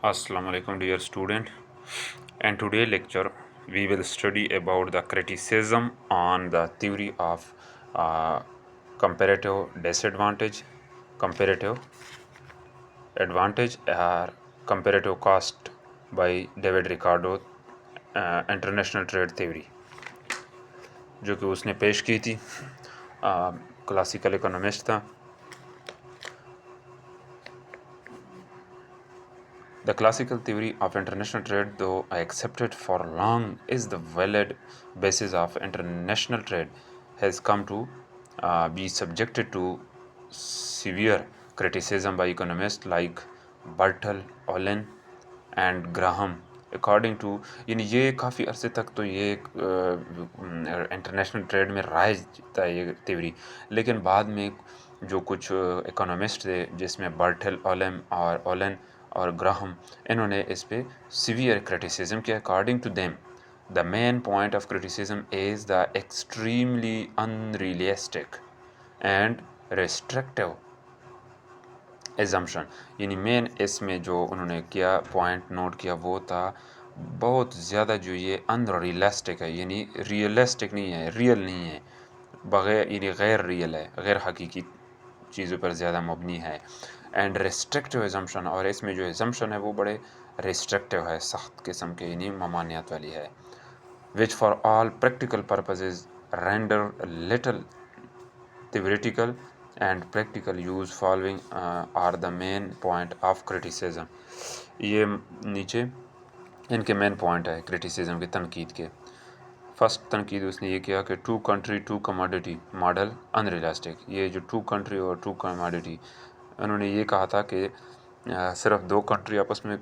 Assalamu alaikum dear student, and today lecture we will study about the criticism on the theory of comparative disadvantage, comparative advantage or comparative cost by David Ricardo, international trade theory जो कि उसने पेश की थी, classical economist था। The classical theory of international trade, though accepted for long is the valid basis of international trade, has come to be subjected to severe criticism by economists like Bertel, Olin and Graham. According to यानी ये काफ़ी अरसे तक तो ये international trade में rise था ये थ्योरी, लेकिन बाद में जो कुछ इकोनॉमिस्ट थे जिसमें बर्टेल, ओलन और ग्राहम, इन्होंने इस पे सीवियर क्रिटिसिज्म किया। According to them the main point of criticism is the extremely unrealistic and restrictive assumption. यानी मेन इसमें जो उन्होंने किया पॉइंट नोट किया वो था बहुत ज़्यादा जो ये अनरियलिस्टिक है, यानी रियलिस्टिक नहीं है, रियल नहीं है, बग़ैर यानी गैर रियल है, गैर हकीकी चीज़ों पर ज़्यादा मबनी है। एंड रिस्ट्रिक्टिव एजम्पशन, और इसमें जो एजम्पशन है वो बड़े रिस्ट्रिक्टिव है, सख्त किस्म के, यानी ममानियत वाली है। Which for all practical purposes render little theoretical and practical use following are the main point of criticism। ये नीचे इनके मेन पॉइंट है क्रिटिसिज्म के, तनकीद के। फर्स्ट तनकीद उसने ये किया कि two country two commodity model unrealistic. ये जो टू कंट्री और टू कमोडिटी, उन्होंने ये कहा था कि सिर्फ दो कंट्री आपस में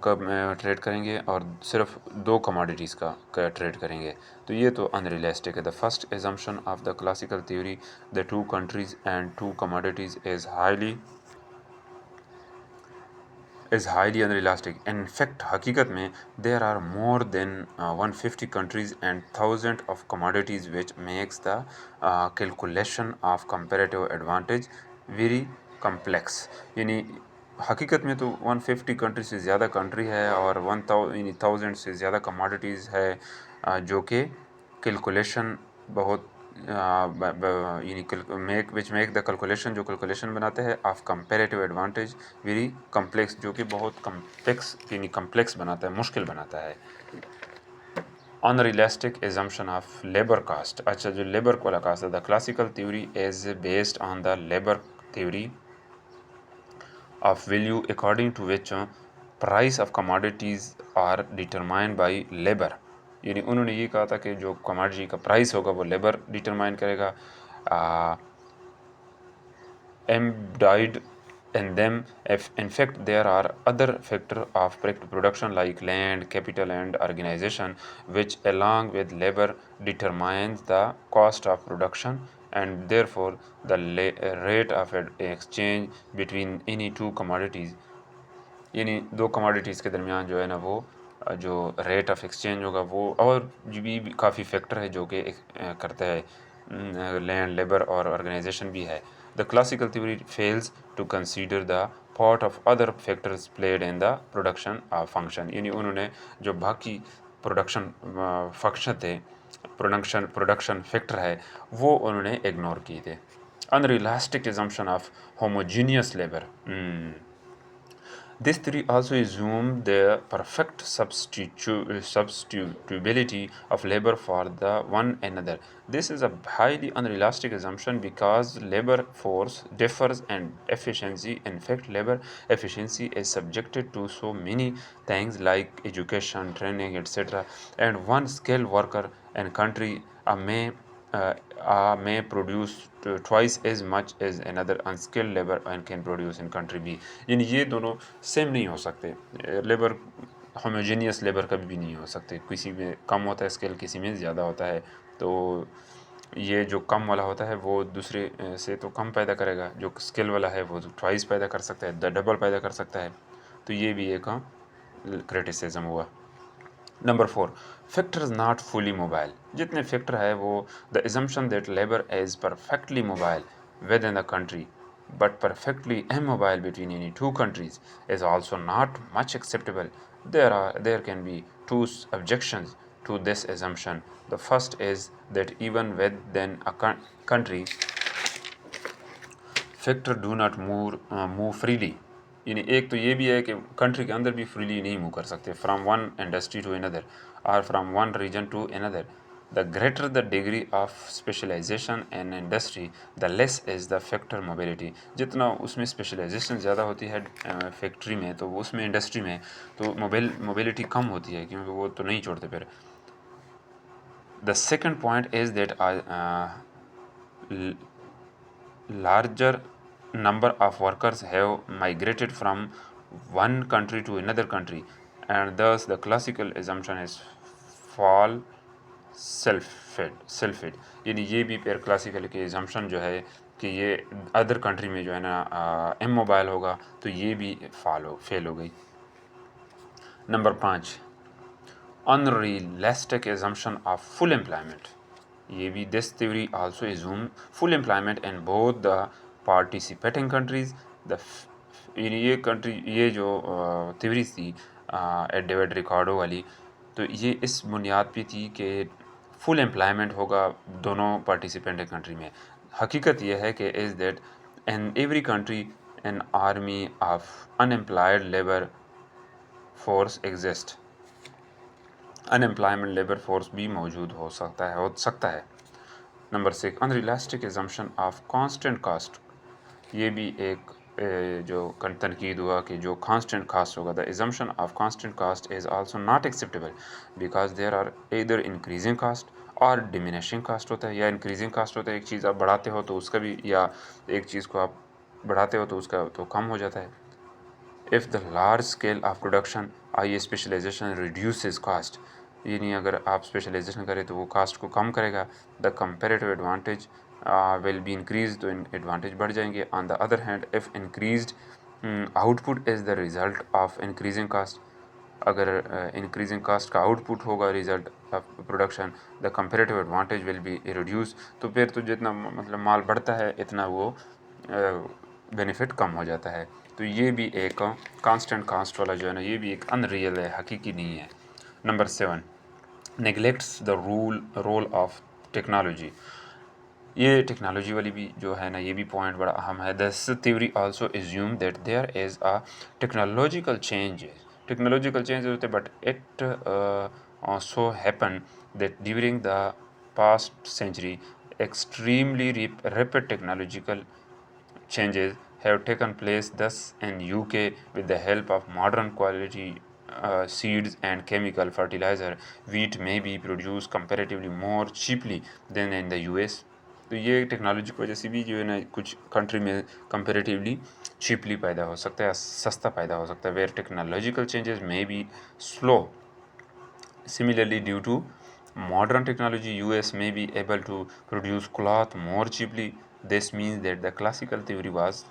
कब ट्रेड करेंगे और सिर्फ दो कमोडिटीज़ का ट्रेड करेंगे, तो ये तो अनरियलिस्टिक है। The first assumption of the classical theory the two countries and two commodities is highly unrealistic. In fact हकीकत में there are more than 150 countries and thousand of commodities which makes the calculation of comparative advantage very complex. यानी हकीकत में तो 150 country से ज़्यादा country है और 1000 से ज़्यादा कमोडिटीज़ है, जो कि कैलकुलेशन बहुत यानी मेक द कैलकुलेशन, जो कैलकुलेशन बनाते हैं of comparative advantage very complex, जो कि बहुत कम्प्लेक्स यानी कम्प्लेक्स बनाता है, मुश्किल बनाता है। Unrealistic assumption of labour cost. अच्छा, जो लेबर वाला कास्ट है, the classical theory is based on the labour theory of value according to which price of commodities are determined by labor। यानी उन्होंने ये कहा था कि जो कमोडिटी का प्राइस होगा वो लेबर डिटरमाइन करेगा। embedded in them if in fact there are other factors of production like land, capital and organization, which along with labor determines the cost of production and therefore the rate of exchange between any two commodities। यानी दो commodities के दरमियान जो है ना वो जो rate of exchange होगा वो, और भी काफ़ी फैक्टर है जो कि करता है, लैंड, लेबर और ऑर्गेनाइजेशन भी है। The classical theory fails to consider the part of other factors played in the production function. यानी उन्होंने जो बाकी प्रोडक्शन फंक्शन थे, प्रोडक्शन फैक्टर है, वो उन्होंने इग्नोर किए थे। Unrealistic assumption of homogeneous labour. This theory also assumed the perfect substitutability of labor for the one another. This is a highly unrealistic assumption because labor force differs in efficiency. In fact, labor efficiency is subjected to so many things like education, training, etc. And one skilled worker in country may produce twice as much as another unskilled labor and can produce in country B। यानी ये दोनों same नहीं हो सकते, labour homogeneous labour कभी भी नहीं हो सकते, किसी में कम होता है स्किल, किसी में ज़्यादा होता है। तो ये जो कम वाला होता है वो दूसरे से तो कम पैदा करेगा, जो स्किल वाला है वो ट्वाइस पैदा कर सकता है, डबल पैदा कर सकता है। तो ये भी एक क्रिटिसिज्म हुआ। Number 4, factors not fully mobile. जितने फैक्टर है वो the assumption that labour is perfectly mobile with in the country but perfectly immobile between any two countries is also not much acceptable. There can be two objections to this assumption. The first is that even within a country, factor do not move freely, यानी एक तो ये भी है कि country के अंदर भी फ्रीली नहीं मूव कर सकते from one industry to another और from one region to another. The greater the degree of specialisation in industry the less is the factor mobility. जितना उसमें स्पेशलाइजेशन ज़्यादा होती है फैक्ट्री में, तो उसमें इंडस्ट्री में तो मोबिलिटी कम होती है, क्योंकि वो तो नहीं छोड़ते फिर. The second point is that larger number of workers have migrated from one country to another country, and thus the classical assumption is fall self-fed. यानी ये भी पेयर क्लासिकल के assumption जो है कि ये अदर कंट्री में जो है ना इमोबाइल होगा, तो ये भी फेल हो गई. Number 5, unrealistic assumption of full employment. ये भी this theory also assume full employment in both the participating countries. ये जो theory थी डेविड रिकार्डो वाली, तो ये इस बुनियाद पे थी कि फुल एम्प्लॉयमेंट होगा दोनों पार्टिसिपेंट कंट्री में. हकीकत यह है कि is that in every country an army of unemployed labour force exist. Unemployment labour force भी मौजूद हो सकता है. Number 6, unrealistic assumption of constant cost. ये भी एक जो तनकीद हुआ कि जो कांस्टेंट कास्ट होगा, the assumption of constant cost is also not acceptable because there are either increasing cost और डिमिनिशिंग कास्ट होता है. या इंक्रीजिंग कास्ट होता है, एक चीज़ आप बढ़ाते हो तो उसका भी, या एक चीज़ को आप बढ़ाते हो तो उसका तो कम हो जाता है. If the large scale of production I specialisation reduces cost, यानी अगर आप स्पेशलाइजेशन करें तो वो कास्ट को कम करेगा. The comparative advantage will be increase, तो एडवांटेज बढ़ जाएंगे. On the other hand if increased output is the result of increasing cost, अगर इंक्रीजिंग कास्ट का आउटपुट होगा result of production, the comparative advantage will be reduce, तो फिर तो जितना मतलब माल बढ़ता है इतना वो बेनिफिट कम हो जाता है. तो ये भी एक कांस्टेंट कास्ट वाला जो है ना, ये भी एक अनरियल है, हकीकी नहीं है. Number 7, neglects the role of technology. ये टेक्नोलॉजी वाली भी जो है ना, ये भी पॉइंट बड़ा अहम है. This theory also assume that there is a technological change होते, but it so happen that during the past century extremely rapid technological changes have taken place. Thus, in UK, with the help of modern quality seeds and chemical fertilizer, wheat may be produced comparatively more cheaply than in the US. तो ये technology की वजह से भी जो है ना कुछ कंट्री में कंपेरेटिवली चीपली पैदा हो सकता है, सस्ता पैदा हो सकता है. Where technological changes may be slow. Similarly, due to modern technology, US may be able to produce cloth more cheaply. This means that the classical theory was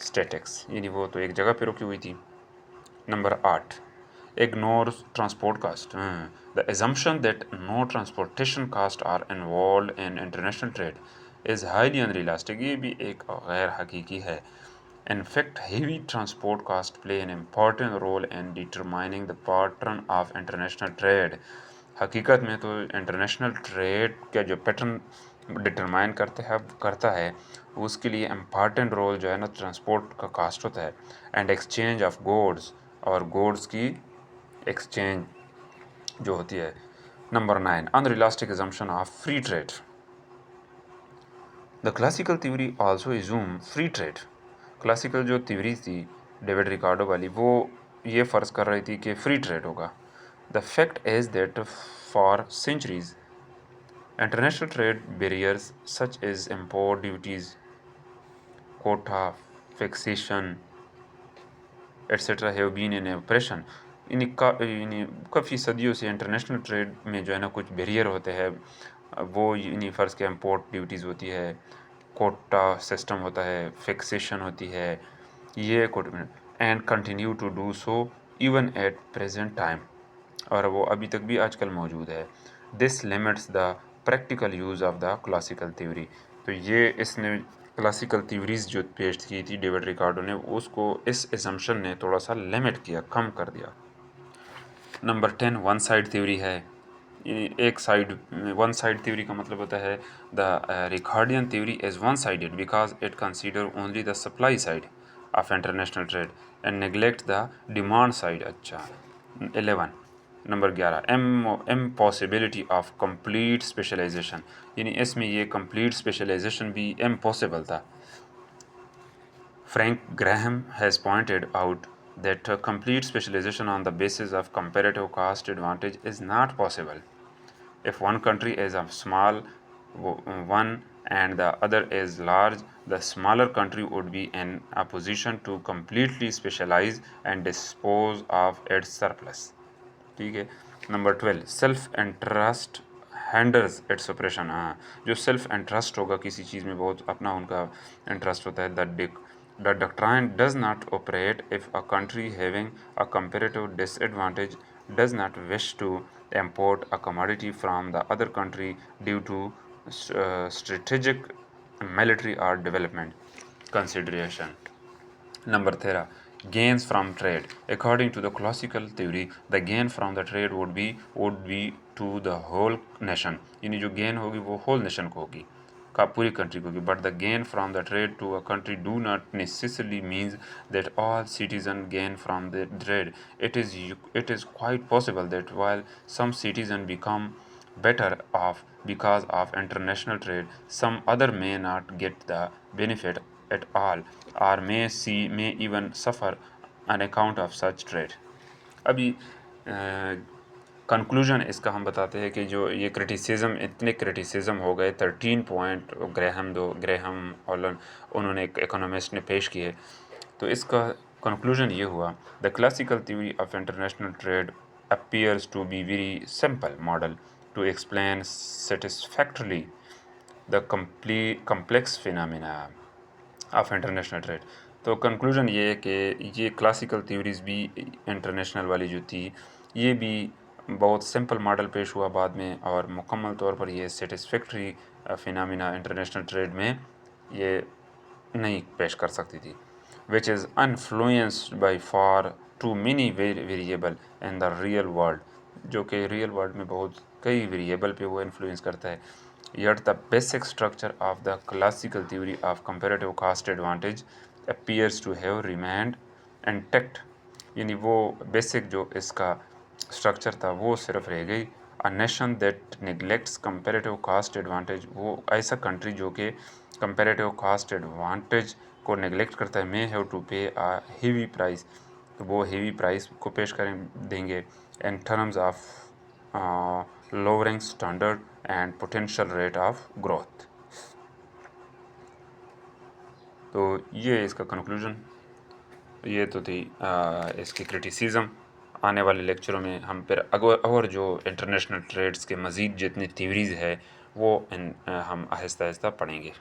statics, यानी वो तो एक जगह पे रुकी हुई थी. Number 8, ignores transport cost. The assumption that no transportation costs are involved in international trade is highly unrealistic. ये भी एक गैर हकीकी है. In fact, heavy transport costs play an important role in determining the pattern of international trade. हकीकत में तो international trade का जो पैटर्न डिटरमाइन करता है उसके लिए इम्पॉर्टेंट रोल जो है ना ट्रांसपोर्ट का कास्ट होता है, एंड एक्सचेंज ऑफ गुड्स और गुड्स की एक्सचेंज जो होती है. Number 9, unrealistic assumption of free trade. The classical theory also assume free trade. Classical जो थ्योरी थी डेविड रिकार्डो वाली, वो ये फ़र्ज़ कर रही थी कि फ्री ट्रेड होगा. The fact is that for centuries international trade barriers such as import duties, quota, fixation etcetera have been in operation. यानी काफ़ी सदियों से इंटरनेशनल ट्रेड में जो है ना कुछ बैरियर होते हैं, वो यानी फ़र्ज़ के इम्पोर्ट ड्यूटीज़ होती है, कोटा सिस्टम होता है, फिक्सेशन होती है, ये and continue to do so even at present time, और वो अभी तक भी आजकल मौजूद है. This limits the practical use of the classical theory. तो ये इसने क्लासिकल थ्योरीज जो पेश की थी डेविड रिकार्डो ने, उसको इस असम्पशन ने थोड़ा सा लिमिट किया, कम कर दिया। नंबर 10 वन साइड थ्योरी है। एक साइड, वन साइड थ्योरी का मतलब होता है the Ricardian theory is one sided because it consider only the supply side of international trade and neglect the demand side. अच्छा 11 number 11 impossibility of complete specialisation, यानी इसमें ये कंप्लीट स्पेशलाइजेशन भी impossible था। Frank Graham has pointed out that complete specialization on the basis of comparative cost advantage is not possible. If one country is a small one and the other is large, the smaller country would be in a position to completely specialize and dispose of its surplus. ठीक है। Number 12 self interest handles its operation. हाँ, जो self interest होगा किसी चीज़ में, बहुत अपना उनका इंटरेस्ट होता है। The doctrine does not operate if a country having a comparative disadvantage does not wish to import a commodity from the other country due to strategic, military or development consideration. Number 13 gains from trade. According to the classical theory, the gain from the trade would be to the whole nation, यानी जो gain होगी वो whole nation को होगी, का पूरी country को होगी। But the gain from the trade to a country do not necessarily means that all citizens gain from the trade. It is quite possible that while some citizens become better off because of international trade, some other may not get the benefit at all or may even suffer on account of such trade. अभी conclusion इसका हम बताते हैं कि जो ये criticism, इतने criticism हो गए, 13 पॉइंट ग्रेहम और उन्होंने एक इकोनॉमिस्ट ने पेश किए, तो इसका कंक्लूजन ये हुआ the classical theory of international trade appears to be very simple model to explain satisfactorily the complex phenomena of international trade. तो कंक्लूजन ये है कि ये क्लासिकल थ्योरीज़ भी इंटरनेशनल वाली जो थी, ये भी बहुत सिंपल मॉडल पेश हुआ बाद में, और मुकम्मल तौर पर ये सेटिस्फैक्ट्री फिनमिना इंटरनेशनल ट्रेड में ये नहीं पेश कर सकती थी। Which is influenced by far too many variable in the real world, जो कि रियल वर्ल्ड में बहुत कई वेरिएबल पे वो इन्फ्लुएंस करता है। Yet the basic structure of the classical theory of comparative cost advantage appears to have remained intact, यानी वो बेसिक जो इसका स्ट्रक्चर था वो सिर्फ रह गई। A nation that neglects comparative cost advantage, वो ऐसा कंट्री जो कि कंपेरेटिव कास्ट एडवांटेज को नेग्लेक्ट करता है, मे हैव टू पे अ हेवी प्राइस, तो वो हेवी प्राइस को पेश करें देंगे in terms of lowering standard and potential rate of growth। तो ये इसका कंक्लूजन, ये तो थी इसकी क्रिटिसिज्म। आने वाले लेक्चरों में हम फिर और जो इंटरनेशनल ट्रेड्स के मज़ीद जितनी थ्योरीज़ है वो हम आहिस्ता आहिस्ता पढ़ेंगे।